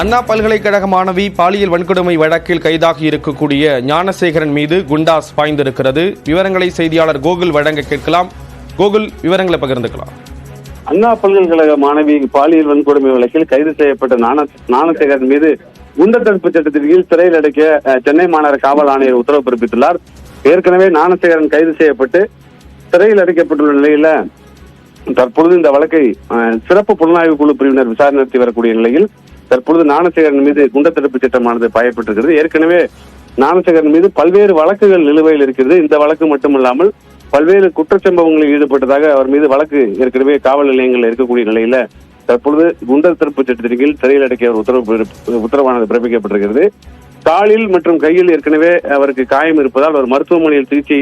அண்ணா பல்கலைக்கழக மாணவி பாலியல் வன்கொடுமை வழக்கில் கைதாகி இருக்கக்கூடிய ஞானசேகரன் மீது குண்டாஸ் பாய்ந்திருக்கிறது. விவரங்களை செய்தியாளர் கோகுல் வழங்க கேட்கலாம். கோகுல், விவரங்களை பகிர்ந்துக்கலாம். அண்ணா பல்கலைக்கழக மாணவி பாலியல் வன்கொடுமை வழக்கில் கைது செய்யப்பட்ட ஞானசேகரன் மீது குண்டர் தடுப்பு சட்டத்தின் கீழ் சிறையில் அடைக்க சென்னை மாநகர காவல் ஆணையர் உத்தரவு பிறப்பித்துள்ளார். ஏற்கனவே ஞானசேகரன் கைது செய்யப்பட்டு சிறையில் அடைக்கப்பட்டுள்ள நிலையில தற்பொழுது இந்த வழக்கை சிறப்பு புலனாய்வு குழு பிரிவினர் விசாரணை நடத்தி வரக்கூடிய நிலையில் தற்பொழுது ஞானசேகரன் மீது குண்டர் தடுப்பு சட்டமானது பாயப்பட்டிருக்கிறது. ஏற்கனவே ஞானசேகரன் மீது பல்வேறு வழக்குகள் நிலுவையில் இருக்கிறது. இந்த வழக்கு மட்டுமல்லாமல் பல்வேறு குற்றச்சம்பவங்களில் ஈடுபட்டதாக அவர் மீது வழக்கு ஏற்கனவே காவல் நிலையங்களில் இருக்கக்கூடிய நிலையில தற்பொழுது குண்டர் தடுப்பு சட்டத்தின் கீழ் சிறையில் அடைக்க உத்தரவானது பிறப்பிக்கப்பட்டிருக்கிறது. காலில் மற்றும் கையில் ஏற்கனவே அவருக்கு காயம் இருப்பதால் அவர் மருத்துவமனையில் சிகிச்சை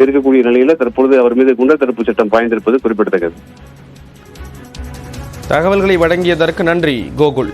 இருக்கக்கூடிய நிலையில தற்பொழுது அவர் மீது குண்டர் தடுப்பு சட்டம் பாய்ந்திருப்பது குறிப்பிடத்தக்கது. தகவல்களை வழங்கியதற்கு நன்றி கோகுல்.